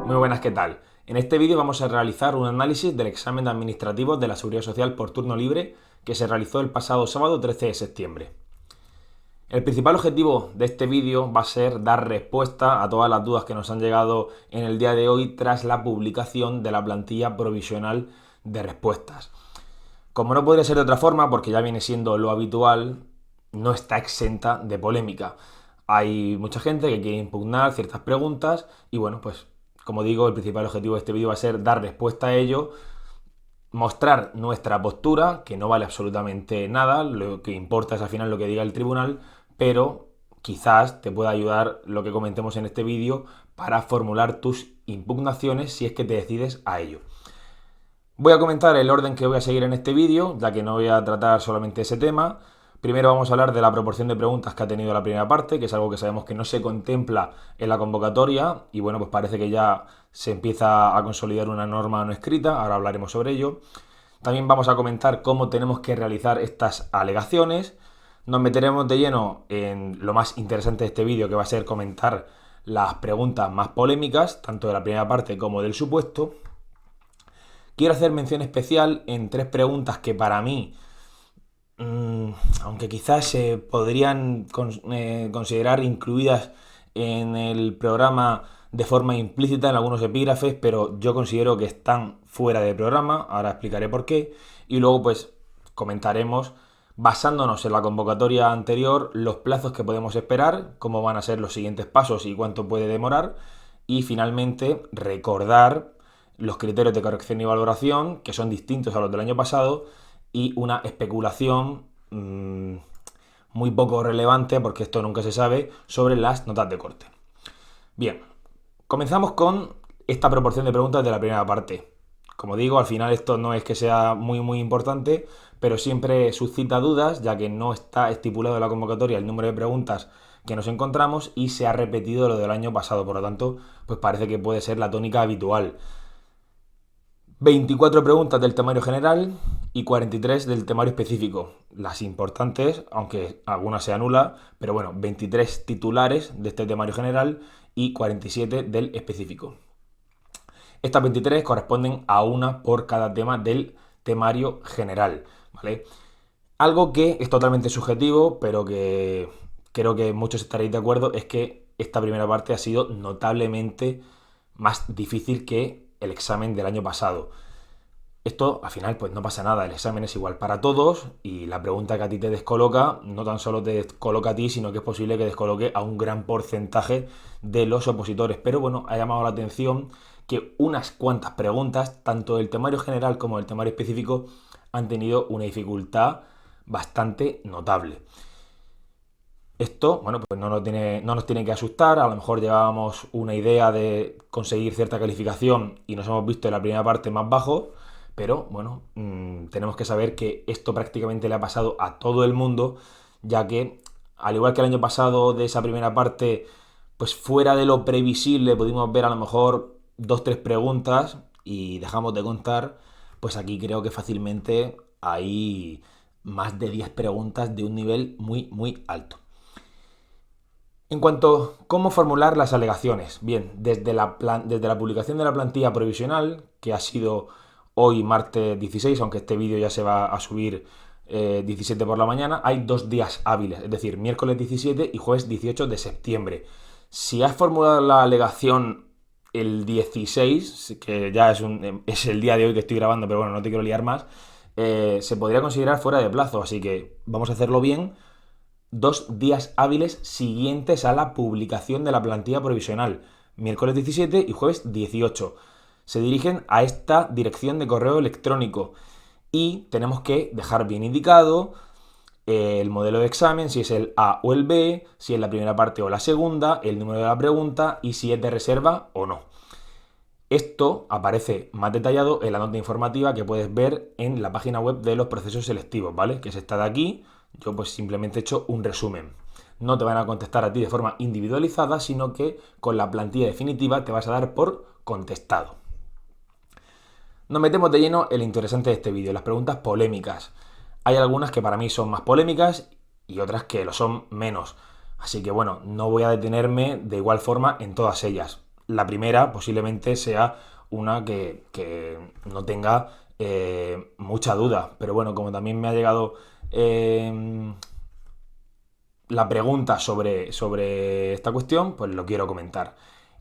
Muy buenas, ¿qué tal? En este vídeo vamos a realizar un análisis del examen de administrativo de la Seguridad Social por turno libre que se realizó el pasado sábado 13 de septiembre. El principal objetivo de este vídeo va a ser dar respuesta a todas las dudas que nos han llegado en el día de hoy tras la publicación de la plantilla provisional de respuestas. Como no podría ser de otra forma, porque ya viene siendo lo habitual, no está exenta de polémica. Hay mucha gente que quiere impugnar ciertas preguntas y bueno, pues como digo, el principal objetivo de este vídeo va a ser dar respuesta a ello, mostrar nuestra postura, que no vale absolutamente nada, lo que importa es al final lo que diga el tribunal, pero quizás te pueda ayudar lo que comentemos en este vídeo para formular tus impugnaciones si es que te decides a ello. Voy a comentar el orden que voy a seguir en este vídeo, ya que no voy a tratar solamente ese tema. Primero vamos a hablar de la proporción de preguntas que ha tenido la primera parte, que es algo que sabemos que no se contempla en la convocatoria y bueno, pues parece que ya se empieza a consolidar una norma no escrita, ahora hablaremos sobre ello. También vamos a comentar cómo tenemos que realizar estas alegaciones. Nos meteremos de lleno en lo más interesante de este vídeo, que va a ser comentar las preguntas más polémicas, tanto de la primera parte como del supuesto. Quiero hacer mención especial en tres preguntas que para mí, aunque quizás se podrían considerar incluidas en el programa de forma implícita en algunos epígrafes, pero yo considero que están fuera del programa, ahora explicaré por qué, y luego pues comentaremos, basándonos en la convocatoria anterior, los plazos que podemos esperar, cómo van a ser los siguientes pasos y cuánto puede demorar, y finalmente recordar los criterios de corrección y valoración, que son distintos a los del año pasado, y una especulación muy poco relevante, porque esto nunca se sabe, sobre las notas de corte. Bien, comenzamos con esta proporción de preguntas de la primera parte. Como digo, al final esto no es que sea muy importante, pero siempre suscita dudas, ya que no está estipulado en la convocatoria el número de preguntas que nos encontramos y se ha repetido lo del año pasado. Por lo tanto, pues parece que puede ser la tónica habitual. 24 preguntas del temario general y 43 del temario específico. Las importantes, aunque alguna se anula, pero bueno, 23 titulares de este temario general y 47 del específico. Estas 23 corresponden a una por cada tema del temario general, ¿vale? Algo que es totalmente subjetivo, pero que creo que muchos estaréis de acuerdo, es que esta primera parte ha sido notablemente más difícil que el examen del año pasado. Esto al final pues no pasa nada, el examen es igual para todos y la pregunta que a ti te descoloca no tan solo te descoloca a ti, sino que es posible que descoloque a un gran porcentaje de los opositores. Pero bueno, ha llamado la atención que unas cuantas preguntas, tanto del temario general como del temario específico, han tenido una dificultad bastante notable. Esto, bueno, pues no nos tiene que asustar. A lo mejor llevábamos una idea de conseguir cierta calificación y nos hemos visto en la primera parte más bajo, pero bueno, tenemos que saber que esto prácticamente le ha pasado a todo el mundo, ya que, al igual que el año pasado de esa primera parte, pues fuera de lo previsible pudimos ver a lo mejor 2-3 preguntas y dejamos de contar, pues aquí creo que fácilmente hay más de 10 preguntas de un nivel muy alto. En cuanto a cómo formular las alegaciones, bien, desde la publicación de la plantilla provisional, que ha sido hoy martes 16, aunque este vídeo ya se va a subir 17 por la mañana, hay 2 días hábiles, es decir, miércoles 17 y jueves 18 de septiembre. Si has formulado la alegación el 16, que ya es el día de hoy que estoy grabando, pero bueno, no te quiero liar más, se podría considerar fuera de plazo, así que vamos a hacerlo bien. 2 días hábiles siguientes a la publicación de la plantilla provisional, miércoles 17 y jueves 18. Se dirigen a esta dirección de correo electrónico y tenemos que dejar bien indicado el modelo de examen, si es el A o el B, si es la primera parte o la segunda, el número de la pregunta y si es de reserva o no. Esto aparece más detallado en la nota informativa que puedes ver en la página web de los procesos selectivos, ¿vale? Que es esta de aquí. Yo pues simplemente he hecho un resumen. No te van a contestar a ti de forma individualizada, sino que con la plantilla definitiva te vas a dar por contestado. Nos metemos de lleno en lo interesante de este vídeo, las preguntas polémicas. Hay algunas que para mí son más polémicas y otras que lo son menos. Así que bueno, no voy a detenerme de igual forma en todas ellas. la primera posiblemente sea una que no tenga mucha duda. Pero bueno, como también me ha llegado la pregunta sobre esta cuestión, pues lo quiero comentar.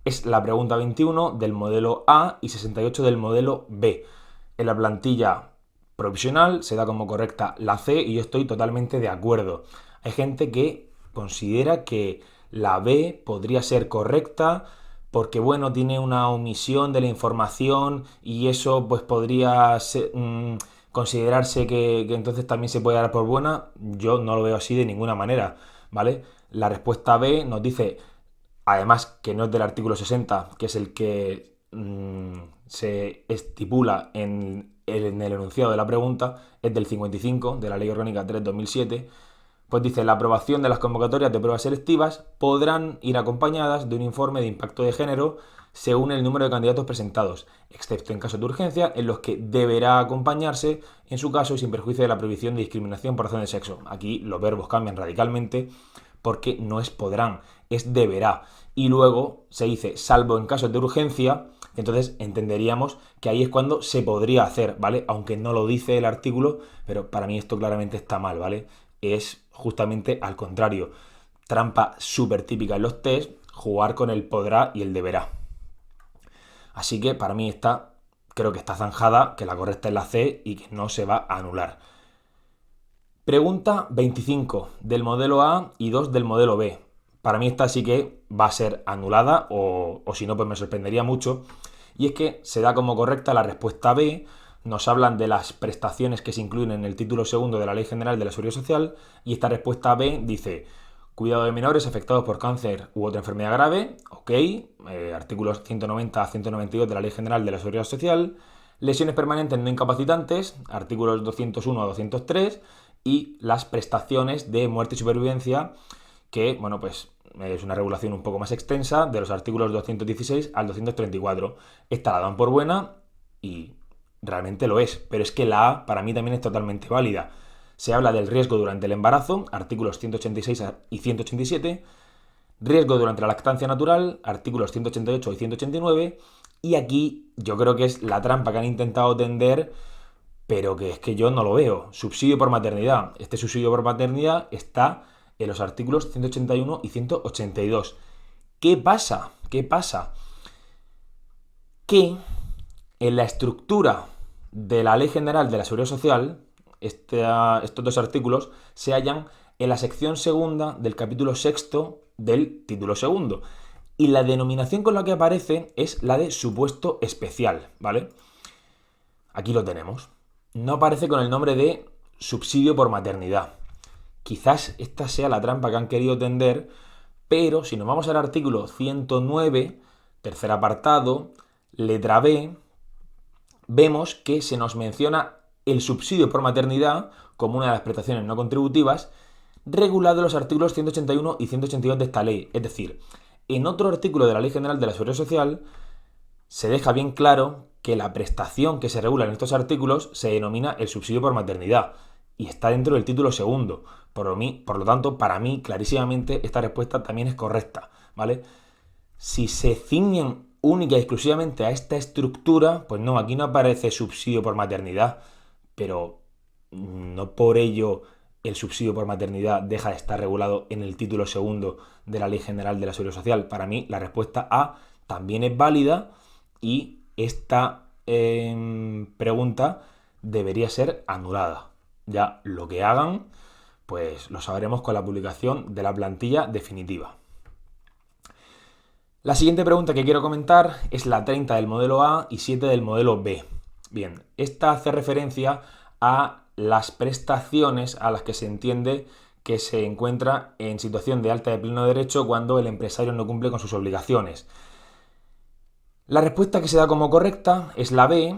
Es la pregunta 21 del modelo A y 68 del modelo B. En la plantilla provisional se da como correcta la C y yo estoy totalmente de acuerdo. Hay gente que considera que la B podría ser correcta porque, bueno, tiene una omisión de la información y eso pues podría considerarse que entonces también se puede dar por buena. Yo no lo veo así de ninguna manera, ¿vale? La respuesta B nos dice, además, que no es del artículo 60, que es el que se estipula en el enunciado de la pregunta, es del 55, de la Ley Orgánica 3/2007, pues dice, la aprobación de las convocatorias de pruebas selectivas podrán ir acompañadas de un informe de impacto de género según el número de candidatos presentados, excepto en casos de urgencia, en los que deberá acompañarse, en su caso, sin perjuicio de la prohibición de discriminación por razón de sexo. Aquí los verbos cambian radicalmente porque no es podrán, es deberá. Y luego se dice, salvo en casos de urgencia, entonces entenderíamos que ahí es cuando se podría hacer, ¿vale? Aunque no lo dice el artículo, pero para mí esto claramente está mal, ¿vale? Es justamente al contrario. Trampa súper típica en los test, jugar con el podrá y el deberá. Así que para mí creo que está zanjada, que la correcta es la C y que no se va a anular. Pregunta 25 del modelo A y 2 del modelo B. Para mí esta sí que va a ser anulada o si no pues me sorprendería mucho. Y es que se da como correcta la respuesta B. Nos hablan de las prestaciones que se incluyen en el título segundo de la Ley General de la Seguridad Social y esta respuesta B dice cuidado de menores afectados por cáncer u otra enfermedad grave, ok, artículos 190 a 192 de la Ley General de la Seguridad Social, lesiones permanentes no incapacitantes, artículos 201 a 203 y las prestaciones de muerte y supervivencia que, bueno, pues es una regulación un poco más extensa de los artículos 216 al 234. Esta la dan por buena y realmente lo es, pero es que la A para mí también es totalmente válida. Se habla del riesgo durante el embarazo, artículos 186 y 187, riesgo durante la lactancia natural, artículos 188 y 189, y aquí yo creo que es la trampa que han intentado tender, pero que es que yo no lo veo. Subsidio por maternidad. Este subsidio por maternidad está en los artículos 181 y 182. ¿Qué pasa? ¿Qué pasa? Que en la estructura de la Ley General de la Seguridad Social, estos dos artículos se hallan en la sección segunda del capítulo sexto del título segundo. Y la denominación con la que aparece es la de supuesto especial, ¿vale? Aquí lo tenemos. No aparece con el nombre de subsidio por maternidad. Quizás esta sea la trampa que han querido tender, pero si nos vamos al artículo 109, tercer apartado, letra B, vemos que se nos menciona el subsidio por maternidad como una de las prestaciones no contributivas, regulado en los artículos 181 y 182 de esta ley. Es decir, en otro artículo de la Ley General de la Seguridad Social se deja bien claro que la prestación que se regula en estos artículos se denomina el subsidio por maternidad y está dentro del título segundo. Por lo tanto, para mí, clarísimamente, esta respuesta también es correcta, ¿vale? Si se ciñen única y exclusivamente a esta estructura, pues no, aquí no aparece subsidio por maternidad, pero no por ello el subsidio por maternidad deja de estar regulado en el título segundo de la Ley General de la Seguridad Social. Para mí, la respuesta A también es válida y esta pregunta debería ser anulada. Ya lo que hagan, pues lo sabremos con la publicación de la plantilla definitiva. La siguiente pregunta que quiero comentar es la 30 del modelo A y 7 del modelo B. Bien, esta hace referencia a las prestaciones a las que se entiende que se encuentra en situación de alta de pleno derecho cuando el empresario no cumple con sus obligaciones. La respuesta que se da como correcta es la B,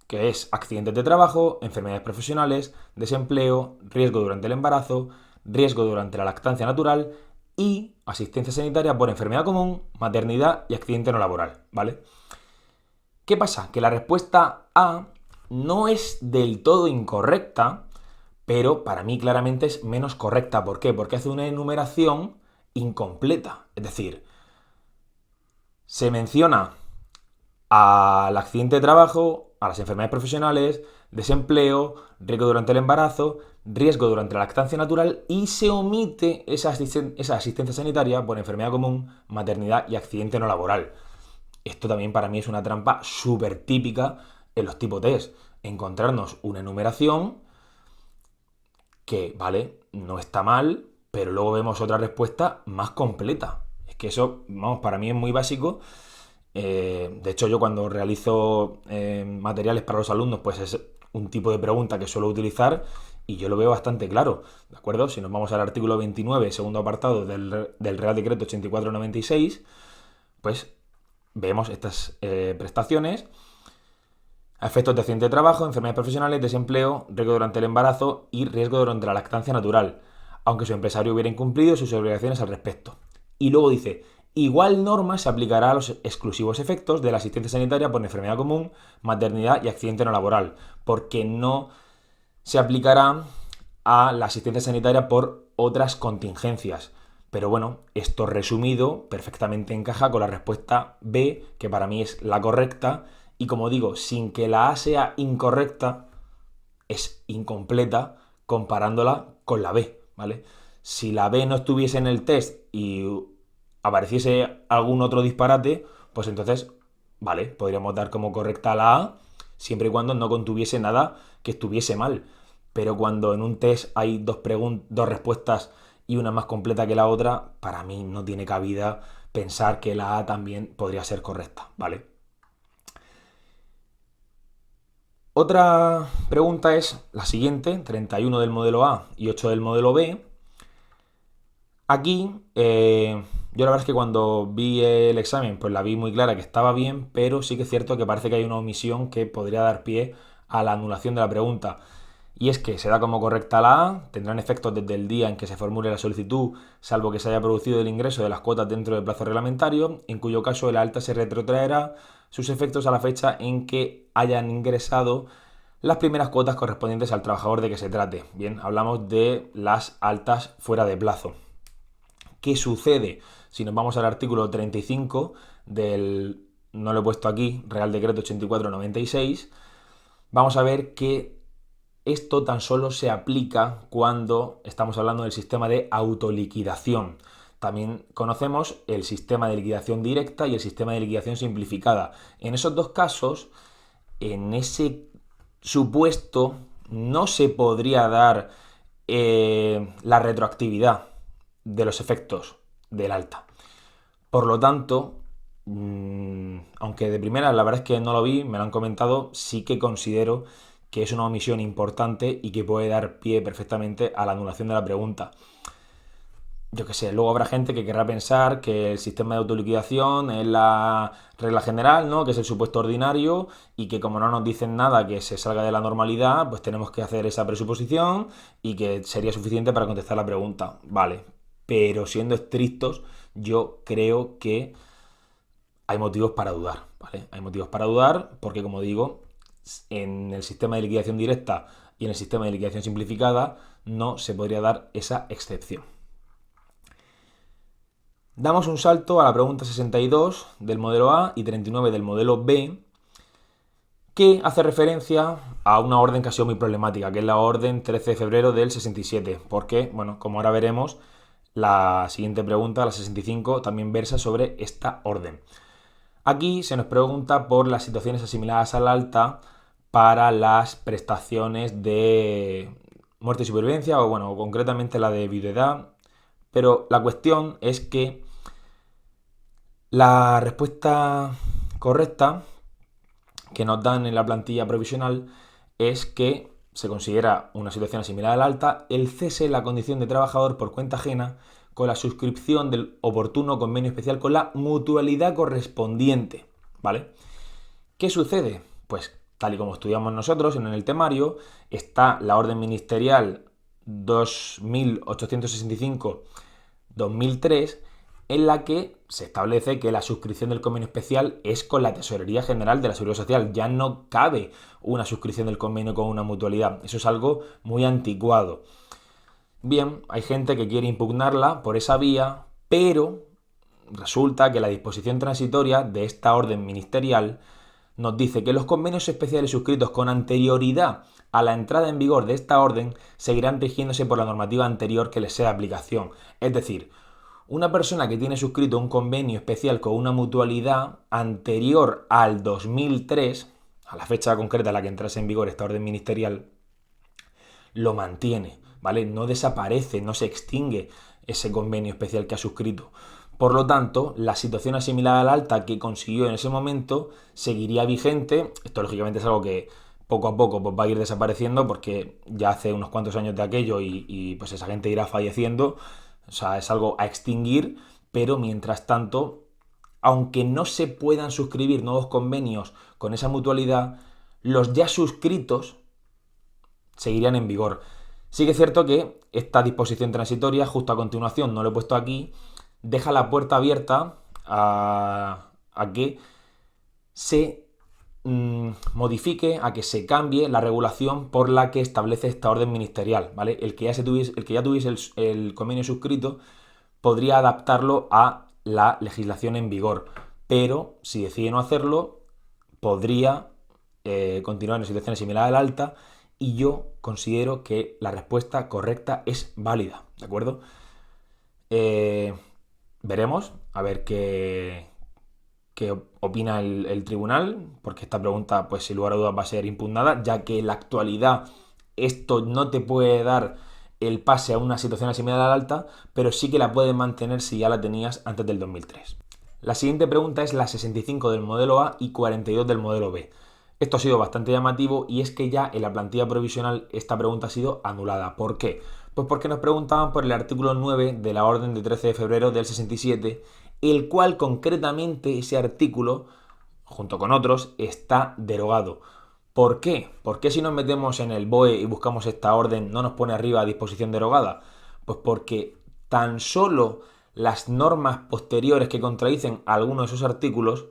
que es accidentes de trabajo, enfermedades profesionales, desempleo, riesgo durante el embarazo, riesgo durante la lactancia natural y asistencia sanitaria por enfermedad común, maternidad y accidente no laboral, ¿vale? ¿Qué pasa? Que la respuesta A no es del todo incorrecta, pero para mí claramente es menos correcta. ¿Por qué? Porque hace una enumeración incompleta. Es decir, Se menciona al accidente de trabajo, a las enfermedades profesionales, desempleo, riesgo durante el embarazo, riesgo durante la lactancia natural y se omite esa asistencia sanitaria por enfermedad común, maternidad y accidente no laboral. Esto también para mí es una trampa súper típica en los tipo test. Encontrarnos una enumeración que, vale, no está mal, pero luego vemos otra respuesta más completa. Es que eso, vamos, para mí es muy básico. De hecho, yo cuando realizo materiales para los alumnos, pues es un tipo de pregunta que suelo utilizar y yo lo veo bastante claro, ¿de acuerdo? Si nos vamos al artículo 29, segundo apartado del Real Decreto 8496, pues vemos estas prestaciones a efectos de accidente de trabajo, enfermedades profesionales, desempleo, riesgo durante el embarazo y riesgo durante la lactancia natural, aunque su empresario hubiera incumplido sus obligaciones al respecto. Y luego dice, igual norma se aplicará a los exclusivos efectos de la asistencia sanitaria por enfermedad común, maternidad y accidente no laboral, porque no se aplicará a la asistencia sanitaria por otras contingencias. Pero bueno, esto resumido perfectamente encaja con la respuesta B, que para mí es la correcta, y como digo, sin que la A sea incorrecta, es incompleta comparándola con la B, ¿vale? Si la B no estuviese en el test y apareciese algún otro disparate, pues entonces, vale, podríamos dar como correcta la A, siempre y cuando no contuviese nada que estuviese mal. Pero cuando en un test hay dos respuestas y una más completa que la otra, para mí no tiene cabida pensar que la A también podría ser correcta, ¿vale? Otra pregunta es la siguiente, 31 del modelo A y 8 del modelo B. Aquí, yo la verdad es que cuando vi el examen, pues la vi muy clara que estaba bien, pero sí que es cierto que parece que hay una omisión que podría dar pie a la anulación de la pregunta. Y es que se da como correcta la A, tendrán efectos desde el día en que se formule la solicitud, salvo que se haya producido el ingreso de las cuotas dentro del plazo reglamentario, en cuyo caso el alta se retrotraerá sus efectos a la fecha en que hayan ingresado las primeras cuotas correspondientes al trabajador de que se trate. Bien, hablamos de las altas fuera de plazo. ¿Qué sucede? Si nos vamos al artículo 35 del, no lo he puesto aquí, Real Decreto 8496, vamos a ver que esto tan solo se aplica cuando estamos hablando del sistema de autoliquidación. También conocemos el sistema de liquidación directa y el sistema de liquidación simplificada. En esos dos casos, en ese supuesto, no se podría dar la retroactividad de los efectos del alta. Por lo tanto, aunque de primera la verdad es que no lo vi, me lo han comentado, sí que considero que es una omisión importante y que puede dar pie perfectamente a la anulación de la pregunta. Yo qué sé, luego habrá gente que querrá pensar que el sistema de autoliquidación es la regla general, ¿no? Que es el supuesto ordinario y que como no nos dicen nada que se salga de la normalidad, pues tenemos que hacer esa presuposición y que sería suficiente para contestar la pregunta. Vale, pero siendo estrictos, yo creo que hay motivos para dudar, ¿vale? Hay motivos para dudar porque, como digo, en el sistema de liquidación directa y en el sistema de liquidación simplificada no se podría dar esa excepción. Damos un salto a la pregunta 62 del modelo A y 39 del modelo B, que hace referencia a una orden que ha sido muy problemática, que es la orden 13 de febrero del 67, porque, bueno, como ahora veremos, la siguiente pregunta, la 65, también versa sobre esta orden. Aquí se nos pregunta por las situaciones asimiladas al alta para las prestaciones de muerte y supervivencia, o bueno, concretamente la de viudedad, pero la cuestión es que la respuesta correcta que nos dan en la plantilla provisional es que se considera una situación similar al alta el cese en la condición de trabajador por cuenta ajena con la suscripción del oportuno convenio especial con la mutualidad correspondiente, ¿vale? ¿Qué sucede? Pues tal y como estudiamos nosotros en el temario, está la orden ministerial 2865-2003 en la que se establece que la suscripción del convenio especial es con la Tesorería General de la Seguridad Social. Ya no cabe una suscripción del convenio con una mutualidad. Eso es algo muy anticuado. Bien, hay gente que quiere impugnarla por esa vía, pero resulta que la disposición transitoria de esta orden ministerial nos dice que los convenios especiales suscritos con anterioridad a la entrada en vigor de esta orden seguirán rigiéndose por la normativa anterior que les sea de aplicación. Es decir, una persona que tiene suscrito un convenio especial con una mutualidad anterior al 2003, a la fecha concreta en la que entrase en vigor esta orden ministerial, lo mantiene, ¿vale? No desaparece, no se extingue ese convenio especial que ha suscrito. Por lo tanto, la situación asimilada al alta que consiguió en ese momento seguiría vigente. Esto lógicamente es algo que poco a poco pues, va a ir desapareciendo porque ya hace unos cuantos años de aquello y pues esa gente irá falleciendo. O sea, es algo a extinguir, pero mientras tanto, aunque no se puedan suscribir nuevos convenios con esa mutualidad, los ya suscritos seguirían en vigor. Sí que es cierto que esta disposición transitoria, justo a continuación, no lo he puesto aquí, deja la puerta abierta a que se modifique, a que se cambie la regulación por la que establece esta orden ministerial, ¿vale? El que ya tuviese el convenio suscrito podría adaptarlo a la legislación en vigor, pero si decide no hacerlo, podría continuar en situaciones similares al alta, y yo considero que la respuesta correcta es válida, ¿de acuerdo? Veremos a ver qué opina el tribunal, porque esta pregunta, pues sin lugar a dudas, va a ser impugnada, ya que en la actualidad esto no te puede dar el pase a una situación similar al alta, pero sí que la puedes mantener si ya la tenías antes del 2003. La siguiente pregunta es la 65 del modelo A y 42 del modelo B. Esto ha sido bastante llamativo y es que ya en la plantilla provisional esta pregunta ha sido anulada. ¿Por qué? Pues porque nos preguntaban por el artículo 9 de la orden de 13 de febrero del 67, el cual concretamente ese artículo, junto con otros, está derogado. ¿Por qué? ¿Por qué si nos metemos en el BOE y buscamos esta orden no nos pone arriba a disposición derogada? Pues porque tan solo las normas posteriores que contradicen algunos de esos artículos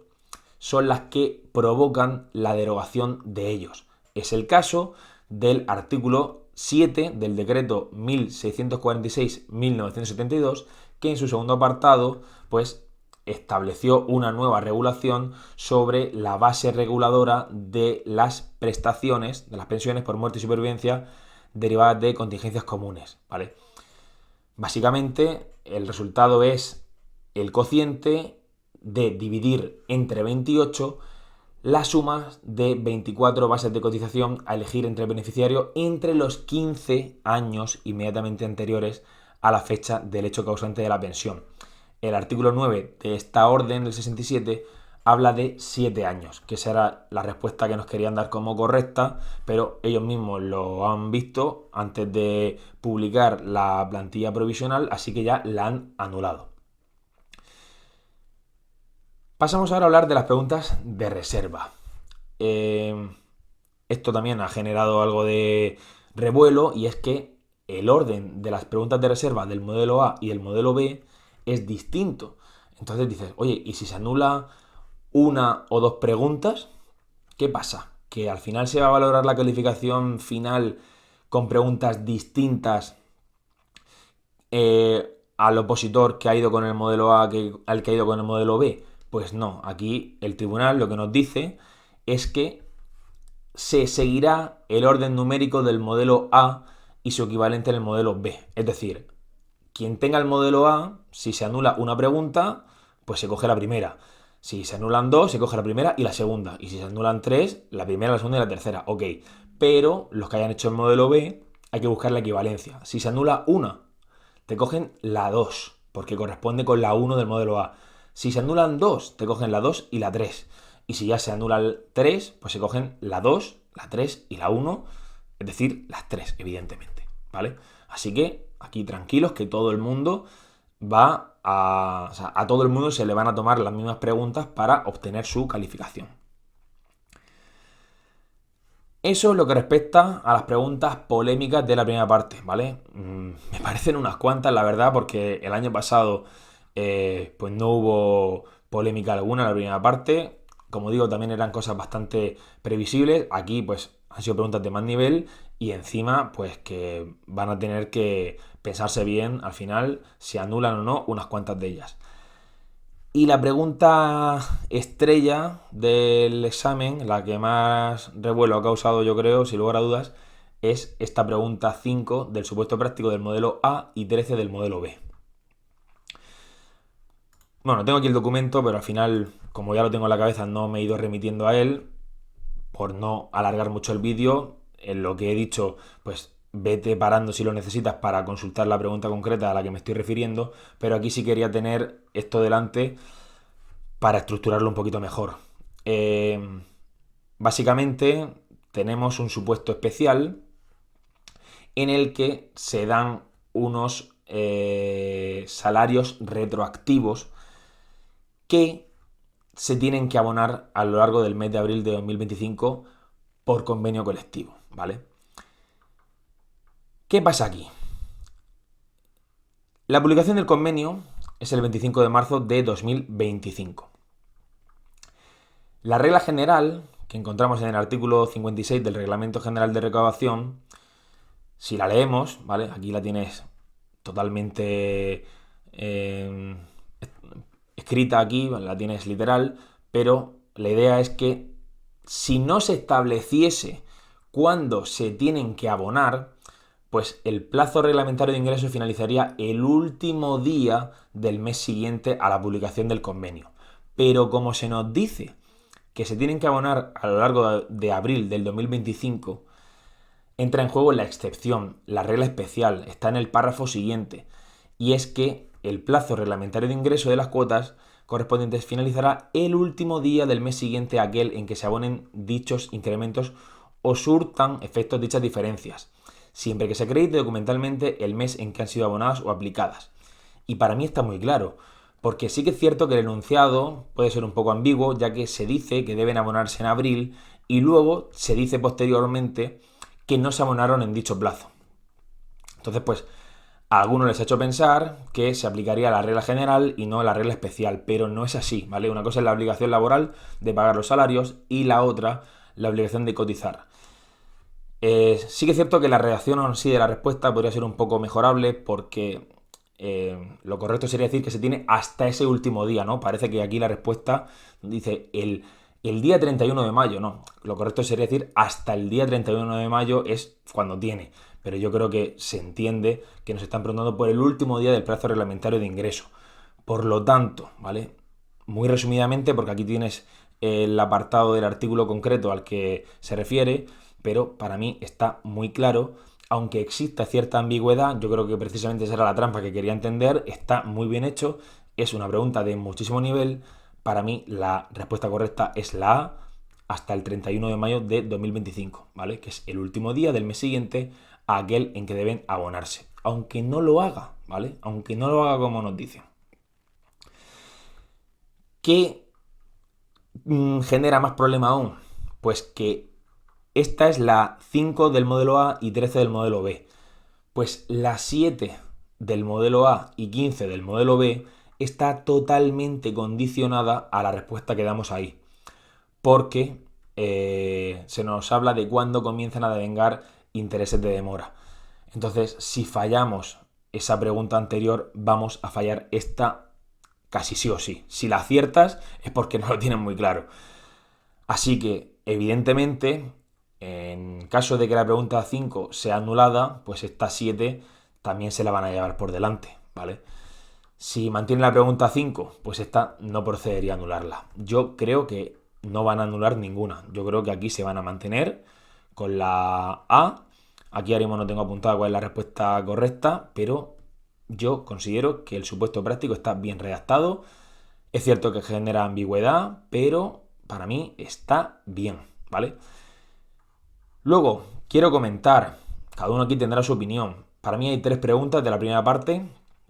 son las que provocan la derogación de ellos. Es el caso del artículo 7 del decreto 1646-1972, que en su segundo apartado, pues estableció una nueva regulación sobre la base reguladora de las prestaciones, de las pensiones por muerte y supervivencia derivadas de contingencias comunes, ¿vale? Básicamente, el resultado es el cociente de dividir entre 28 las sumas de 24 bases de cotización a elegir entre el beneficiario entre los 15 años inmediatamente anteriores a la fecha del hecho causante de la pensión. El artículo 9 de esta orden del 67 habla de 7 años, que será la respuesta que nos querían dar como correcta, pero ellos mismos lo han visto antes de publicar la plantilla provisional, así que ya la han anulado. Pasamos ahora a hablar de las preguntas de reserva. Esto también ha generado algo de revuelo, y es que el orden de las preguntas de reserva del modelo A y el modelo B es distinto. Entonces dices, oye, ¿y si se anula una o dos preguntas? ¿Qué pasa? ¿Que al final se va a valorar la calificación final con preguntas distintas al opositor que ha ido con el modelo A al que ha ido con el modelo B? Pues no, aquí el tribunal lo que nos dice es que se seguirá el orden numérico del modelo A y su equivalente en el modelo B. Es decir, quien tenga el modelo A, si se anula una pregunta, pues se coge la primera. Si se anulan dos, se coge la primera y la segunda. Y si se anulan tres, la primera, la segunda y la tercera. Ok, pero los que hayan hecho el modelo B, hay que buscar la equivalencia. Si se anula una, te cogen la 2, porque corresponde con la 1 del modelo A. Si se anulan dos, te cogen la 2 y la 3. Y si ya se anula el 3, pues se cogen la 2, la 3 y la 1, es decir, las 3, evidentemente, ¿vale? Así que aquí tranquilos, que todo el mundo a todo el mundo se le van a tomar las mismas preguntas para obtener su calificación. Eso es lo que respecta a las preguntas polémicas de la primera parte, ¿vale? Me parecen unas cuantas, la verdad, porque el año pasado pues no hubo polémica alguna en la primera parte. Como digo, también eran cosas bastante previsibles. Aquí pues han sido preguntas de más nivel y encima pues que van a tener que pensarse bien al final si anulan o no unas cuantas de ellas. Y la pregunta estrella del examen, la que más revuelo ha causado yo creo, sin lugar a dudas, es esta pregunta 5 del supuesto práctico del modelo A y 13 del modelo B. Bueno, tengo aquí el documento, pero al final, como ya lo tengo en la cabeza, no me he ido remitiendo a él por no alargar mucho el vídeo. En lo que he dicho, pues vete parando si lo necesitas para consultar la pregunta concreta a la que me estoy refiriendo, pero aquí sí quería tener esto delante para estructurarlo un poquito mejor. Básicamente tenemos un supuesto especial en el que se dan unos salarios retroactivos que se tienen que abonar a lo largo del mes de abril de 2025 por convenio colectivo, ¿vale? ¿Qué pasa aquí? La publicación del convenio es el 25 de marzo de 2025. La regla general que encontramos en el artículo 56 del Reglamento General de Recaudación, si la leemos, ¿vale? Aquí la tienes totalmente escrita aquí, la tienes literal, pero la idea es que si no se estableciese cuándo se tienen que abonar, pues el plazo reglamentario de ingreso finalizaría el último día del mes siguiente a la publicación del convenio. Pero como se nos dice que se tienen que abonar a lo largo de abril del 2025, entra en juego la excepción, la regla especial, está en el párrafo siguiente, y es que el plazo reglamentario de ingreso de las cuotas correspondientes finalizará el último día del mes siguiente a aquel en que se abonen dichos incrementos o surtan efectos dichas diferencias, siempre que se acredite documentalmente el mes en que han sido abonadas o aplicadas. Y para mí está muy claro, porque sí que es cierto que el enunciado puede ser un poco ambiguo, ya que se dice que deben abonarse en abril y luego se dice posteriormente que no se abonaron en dicho plazo. Entonces, pues, a algunos les ha hecho pensar que se aplicaría la regla general y no la regla especial, pero no es así, ¿vale? Una cosa es la obligación laboral de pagar los salarios y la otra, la obligación de cotizar. Sí que es cierto que la redacción en sí de la respuesta podría ser un poco mejorable porque lo correcto sería decir que se tiene hasta ese último día, ¿no? Parece que aquí la respuesta dice el día 31 de mayo, no. Lo correcto sería decir hasta el día 31 de mayo es cuando tiene. Pero yo creo que se entiende que nos están preguntando por el último día del plazo reglamentario de ingreso. Por lo tanto, ¿vale? Muy resumidamente, porque aquí tienes el apartado del artículo concreto al que se refiere, pero para mí está muy claro. Aunque exista cierta ambigüedad, yo creo que precisamente esa era la trampa que quería entender, está muy bien hecho, es una pregunta de muchísimo nivel. Para mí la respuesta correcta es la A, hasta el 31 de mayo de 2025, ¿vale? Que es el último día del mes siguiente a aquel en que deben abonarse. Aunque no lo haga, ¿vale? Aunque no lo haga como nos dicen. ¿Qué genera más problema aún? Pues que esta es la 5 del modelo A y 13 del modelo B. Pues la 7 del modelo A y 15 del modelo B está totalmente condicionada a la respuesta que damos ahí. Porque se nos habla de cuándo comienzan a devengar intereses de demora. Entonces, si fallamos esa pregunta anterior, vamos a fallar esta casi sí o sí. Si la aciertas es porque no lo tienen muy claro. Así que, evidentemente, en caso de que la pregunta 5 sea anulada, pues esta 7 también se la van a llevar por delante, ¿vale? Si mantiene la pregunta 5, pues esta no procedería a anularla. Yo creo que no van a anular ninguna. Yo creo que aquí se van a mantener con la A. Aquí ahora mismo no tengo apuntada cuál es la respuesta correcta, pero yo considero que el supuesto práctico está bien redactado. Es cierto que genera ambigüedad, pero para mí está bien, ¿vale? Luego, quiero comentar, cada uno aquí tendrá su opinión. Para mí hay 3 preguntas de la primera parte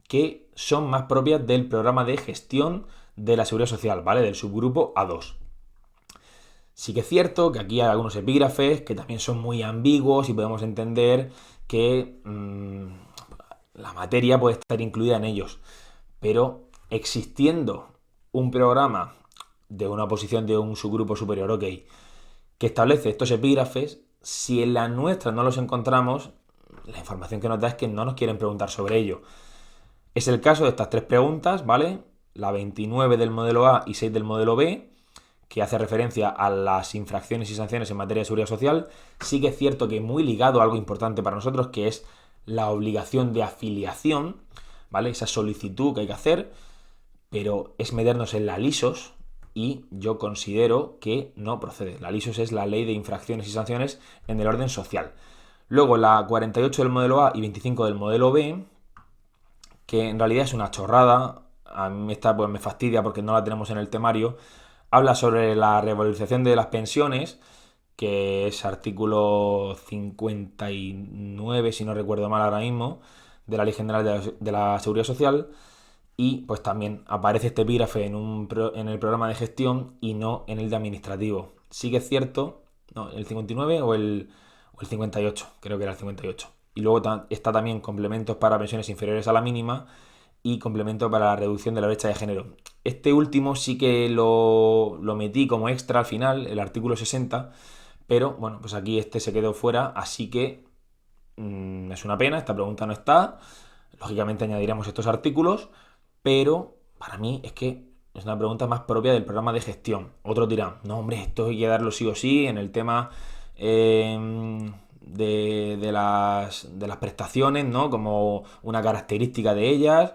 que son más propias del programa de gestión de la Seguridad Social, ¿vale? Del subgrupo A2. Sí que es cierto que aquí hay algunos epígrafes que también son muy ambiguos y podemos entender que la materia puede estar incluida en ellos. Pero existiendo un programa de una oposición de un subgrupo superior, ok, que establece estos epígrafes, si en la nuestra no los encontramos, la información que nos da es que no nos quieren preguntar sobre ello. Es el caso de estas 3 preguntas, ¿vale? la 29 del modelo A y 6 del modelo B, que hace referencia a las infracciones y sanciones en materia de seguridad social. Sí que es cierto que muy ligado a algo importante para nosotros, que es la obligación de afiliación, ¿vale? Esa solicitud que hay que hacer, pero es meternos en la LISOS y yo considero que no procede. La LISOS es la Ley de Infracciones y Sanciones en el Orden Social. Luego la 48 del modelo A y 25 del modelo B, que en realidad es una chorrada, a mí esta pues me fastidia porque no la tenemos en el temario, habla sobre la revalorización de las pensiones, que es artículo 59, si no recuerdo mal ahora mismo, de la Ley General de la Seguridad Social, y pues también aparece este epígrafe en el programa de gestión y no en el de administrativo. Sí que es cierto, no, el 59 o el 58, creo que era el 58. Y luego está también complementos para pensiones inferiores a la mínima y complemento para la reducción de la brecha de género. Este último sí que lo metí como extra al final, el artículo 60, pero bueno, pues aquí este se quedó fuera, así que es una pena, esta pregunta no está. Lógicamente añadiremos estos artículos, pero para mí es que es una pregunta más propia del programa de gestión. Otros dirán, no hombre, esto hay que darlo sí o sí en el tema de las prestaciones, ¿no? Como una característica de ellas.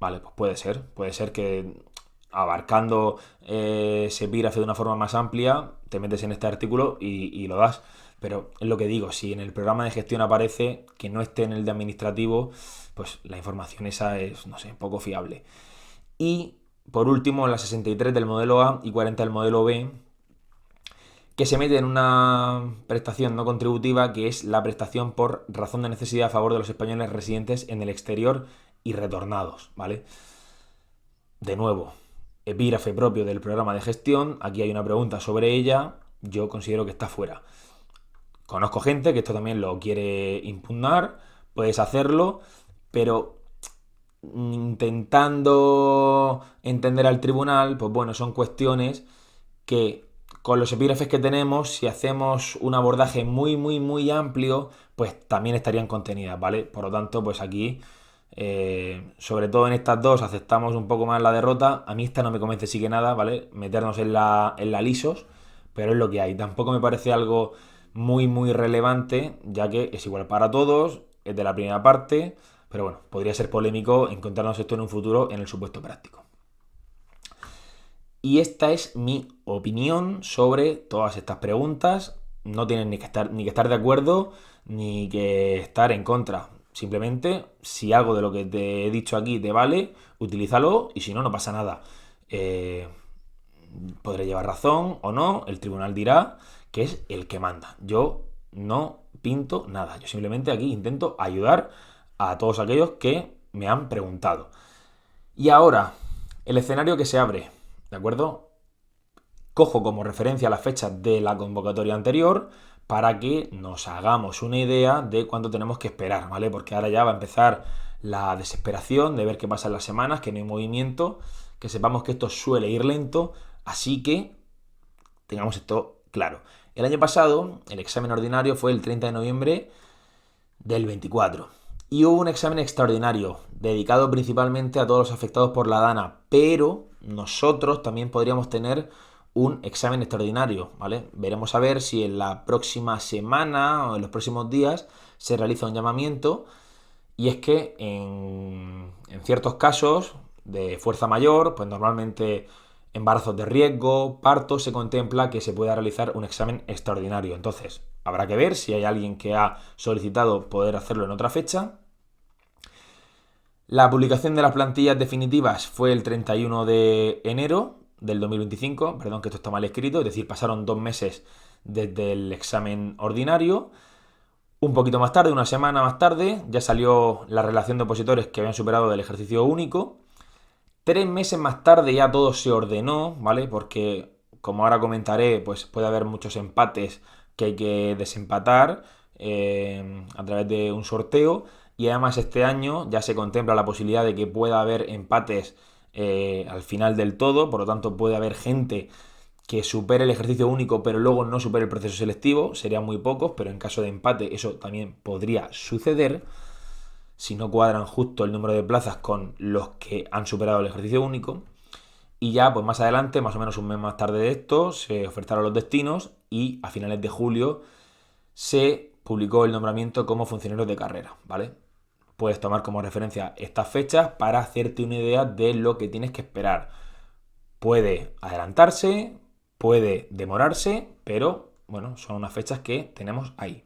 Vale, pues puede ser que abarcando ese epígrafe de una forma más amplia, te metes en este artículo y lo das. Pero es lo que digo, si en el programa de gestión aparece que no esté en el de administrativo, pues la información esa es, no sé, poco fiable. Y por último, la 63 del modelo A y 40 del modelo B, que se mete en una prestación no contributiva, que es la prestación por razón de necesidad a favor de los españoles residentes en el exterior y retornados, ¿vale? De nuevo, epígrafe propio del programa de gestión, aquí hay una pregunta sobre ella, yo considero que está fuera. Conozco gente que esto también lo quiere impugnar, puedes hacerlo, pero intentando entender al tribunal, pues bueno, son cuestiones que con los epígrafes que tenemos, si hacemos un abordaje muy, muy, muy amplio, pues también estarían contenidas, ¿vale? Por lo tanto, pues aquí, sobre todo en estas dos, aceptamos un poco más la derrota. A mí esta no me convence sí que nada, ¿vale? Meternos en la LISOS, pero es lo que hay. Tampoco me parece algo muy, muy relevante, ya que es igual para todos, es de la primera parte, pero bueno, podría ser polémico encontrarnos esto en un futuro en el supuesto práctico. Y esta es mi opinión sobre todas estas preguntas. No tienen ni que estar de acuerdo ni que estar en contra. Simplemente, si algo de lo que te he dicho aquí te vale, utilízalo y si no, no pasa nada. Podré llevar razón o no, el tribunal dirá que es el que manda. Yo no pinto nada. Yo simplemente aquí intento ayudar a todos aquellos que me han preguntado. Y ahora, el escenario que se abre, ¿de acuerdo? Cojo como referencia la fecha de la convocatoria anterior para que nos hagamos una idea de cuánto tenemos que esperar, ¿vale? Porque ahora ya va a empezar la desesperación de ver qué pasa en las semanas, que no hay movimiento, que sepamos que esto suele ir lento, así que tengamos esto claro. El año pasado, el examen ordinario fue el 30 de noviembre del 24. Y hubo un examen extraordinario, dedicado principalmente a todos los afectados por la DANA, pero nosotros también podríamos tener un examen extraordinario, ¿vale? Veremos a ver si en la próxima semana o en los próximos días se realiza un llamamiento. Y es que en ciertos casos de fuerza mayor, pues normalmente embarazos de riesgo, partos, se contempla que se pueda realizar un examen extraordinario. Entonces, habrá que ver si hay alguien que ha solicitado poder hacerlo en otra fecha. La publicación de las plantillas definitivas fue el 31 de enero del 2025, perdón que esto está mal escrito, es decir, pasaron 2 meses desde el examen ordinario. Un poquito más tarde, una semana más tarde, ya salió la relación de opositores que habían superado del ejercicio único. 3 meses más tarde ya todo se ordenó, ¿vale? Porque, como ahora comentaré, pues puede haber muchos empates que hay que desempatar a través de un sorteo. Y además este año ya se contempla la posibilidad de que pueda haber empates al final del todo. Por lo tanto, puede haber gente que supere el ejercicio único pero luego no supere el proceso selectivo. Serían muy pocos, pero en caso de empate eso también podría suceder. si no cuadran justo el número de plazas con los que han superado el ejercicio único. Y ya, pues más adelante, más o menos un mes más tarde de esto, se ofertaron los destinos y a finales de julio se publicó el nombramiento como funcionario de carrera, ¿vale? Puedes tomar como referencia estas fechas para hacerte una idea de lo que tienes que esperar. Puede adelantarse, puede demorarse, pero bueno, son unas fechas que tenemos ahí.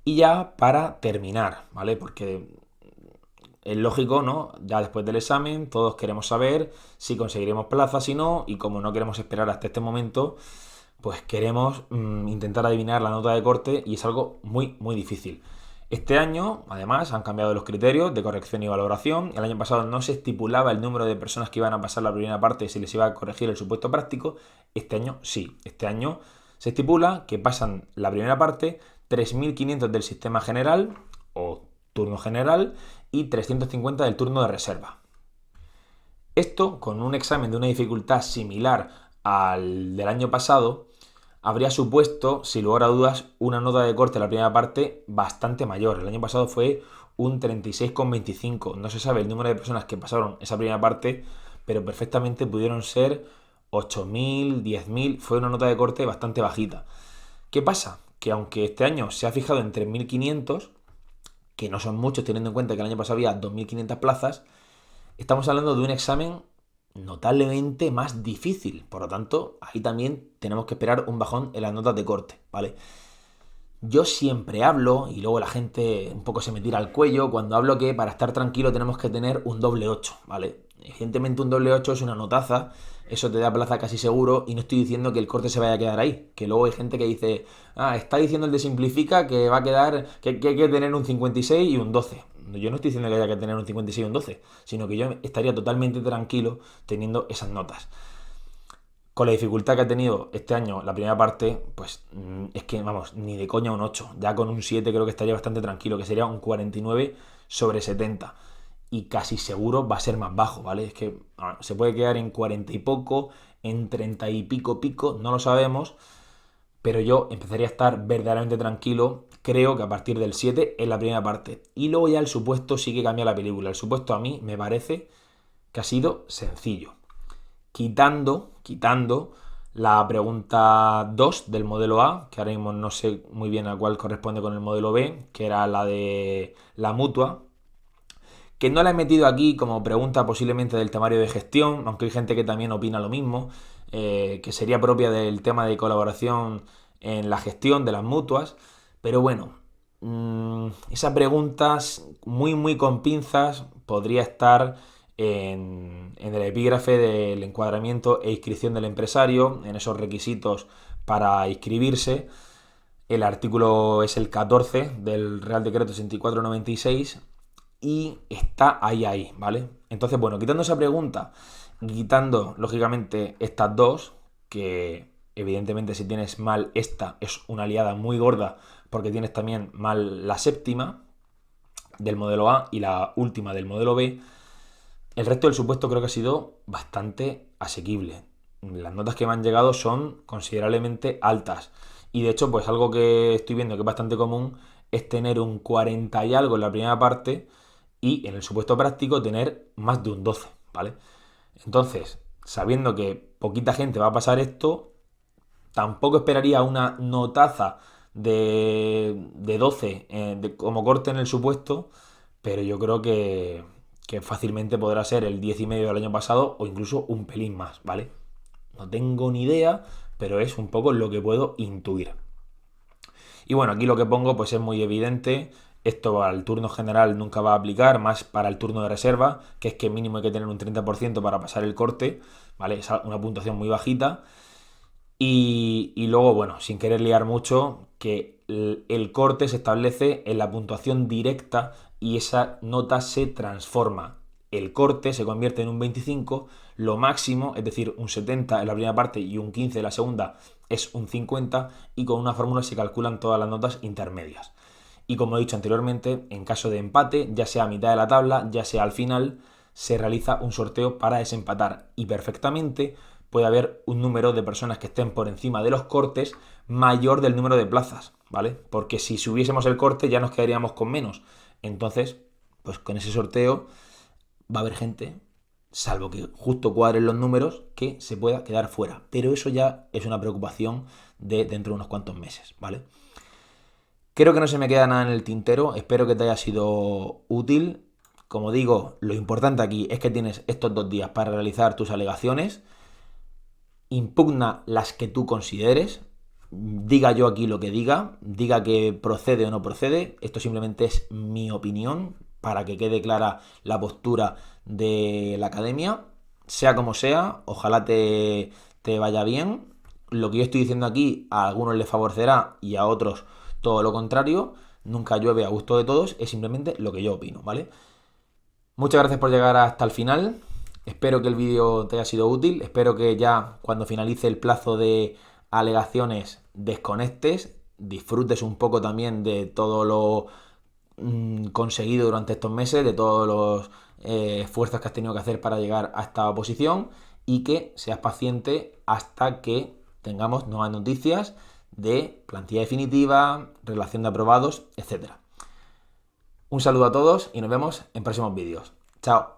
Y ya para terminar, ¿vale? Porque es lógico, ¿no? Ya después del examen todos queremos saber si conseguiremos plaza, si no, y como no queremos esperar hasta este momento, pues queremos intentar adivinar la nota de corte y es algo muy, muy difícil. Este año, además, han cambiado los criterios de corrección y valoración. El año pasado no se estipulaba el número de personas que iban a pasar la primera parte y se les iba a corregir el supuesto práctico. Este año sí. Este año se estipula que pasan la primera parte 3.500 del sistema general o turno general y 350 del turno de reserva. Esto, con un examen de una dificultad similar al del año pasado, habría supuesto, sin lugar a dudas, una nota de corte en la primera parte bastante mayor. El año pasado fue un 36,25. No se sabe el número de personas que pasaron esa primera parte, pero perfectamente pudieron ser 8.000, 10.000. Fue una nota de corte bastante bajita. ¿Qué pasa? Que aunque este año se ha fijado en 3.500, que no son muchos teniendo en cuenta que el año pasado había 2.500 plazas, estamos hablando de un examen notablemente más difícil. Por lo tanto, ahí también tenemos que esperar un bajón en las notas de corte, ¿vale? Yo siempre hablo, y luego la gente un poco se me tira al cuello, cuando hablo que para estar tranquilo tenemos que tener un doble 8, ¿vale? Evidentemente un doble 8 es una notaza, eso te da plaza casi seguro, y no estoy diciendo que el corte se vaya a quedar ahí, que luego hay gente que dice, está diciendo el de simplifica que va a quedar, que hay que tener un 56 y un 12. Yo no estoy diciendo que haya que tener un 56 y un 12, sino que yo estaría totalmente tranquilo teniendo esas notas. Con la dificultad que ha tenido este año la primera parte, pues es que, vamos, ni de coña un 8. Ya con un 7 creo que estaría bastante tranquilo, que sería un 49 sobre 70. Y casi seguro va a ser más bajo, ¿vale? Es que se puede quedar en 40 y poco, en 30 y pico, no lo sabemos. Pero yo empezaría a estar verdaderamente tranquilo, creo que a partir del 7 en la primera parte. Y luego ya el supuesto sí que cambia la película. El supuesto a mí me parece que ha sido sencillo. Quitando la pregunta 2 del modelo A, que ahora mismo no sé muy bien a cuál corresponde con el modelo B, que era la de la mutua, que no la he metido aquí como pregunta posiblemente del temario de gestión, aunque hay gente que también opina lo mismo, que sería propia del tema de colaboración en la gestión de las mutuas, pero bueno, esa pregunta muy muy con pinzas podría estar en el epígrafe del encuadramiento e inscripción del empresario, en esos requisitos para inscribirse. El artículo es el 14 del Real Decreto 6496 y está ahí, ¿vale? Entonces, bueno, quitando esa pregunta, quitando, lógicamente, estas dos, que evidentemente si tienes mal esta es una liada muy gorda porque tienes también mal la séptima del modelo A y la última del modelo B, el resto del supuesto creo que ha sido bastante asequible. Las notas que me han llegado son considerablemente altas. Y de hecho, pues algo que estoy viendo que es bastante común es tener un 40 y algo en la primera parte y en el supuesto práctico tener más de un 12, ¿vale? Entonces, sabiendo que poquita gente va a pasar esto, tampoco esperaría una notaza de 12 como corte en el supuesto, pero yo creo que fácilmente podrá ser el 10,5 del año pasado o incluso un pelín más, ¿vale? No tengo ni idea, pero es un poco lo que puedo intuir. Y bueno, aquí lo que pongo pues es muy evidente. Esto al turno general nunca va a aplicar, más para el turno de reserva, que es que mínimo hay que tener un 30% para pasar el corte, ¿vale? Es una puntuación muy bajita. Y luego, bueno, sin querer liar mucho, que el corte se establece en la puntuación directa y esa nota se transforma. El corte se convierte en un 25, lo máximo, es decir, un 70 en la primera parte y un 15 en la segunda, es un 50 y con una fórmula se calculan todas las notas intermedias. Y como he dicho anteriormente, en caso de empate, ya sea a mitad de la tabla, ya sea al final, se realiza un sorteo para desempatar y perfectamente puede haber un número de personas que estén por encima de los cortes mayor del número de plazas, ¿vale? Porque si subiésemos el corte ya nos quedaríamos con menos. Entonces, pues con ese sorteo va a haber gente, salvo que justo cuadren los números, que se pueda quedar fuera. Pero eso ya es una preocupación de dentro de unos cuantos meses, ¿vale? Creo que no se me queda nada en el tintero, espero que te haya sido útil. Como digo, lo importante aquí es que tienes estos 2 días para realizar tus alegaciones. Impugna las que tú consideres, diga yo aquí lo que diga que procede o no procede, esto simplemente es mi opinión para que quede clara la postura de la academia, sea como sea, ojalá te vaya bien. Lo que yo estoy diciendo aquí a algunos les favorecerá y a otros todo lo contrario, nunca llueve a gusto de todos, es simplemente lo que yo opino, ¿vale? Muchas gracias por llegar hasta el final. Espero que el vídeo te haya sido útil. Espero que ya cuando finalice el plazo de alegaciones desconectes, disfrutes un poco también de todo lo conseguido durante estos meses, de todos los esfuerzos que has tenido que hacer para llegar a esta posición y que seas paciente hasta que tengamos nuevas noticias de plantilla definitiva, relación de aprobados, etcétera. Un saludo a todos y nos vemos en próximos vídeos. Chao.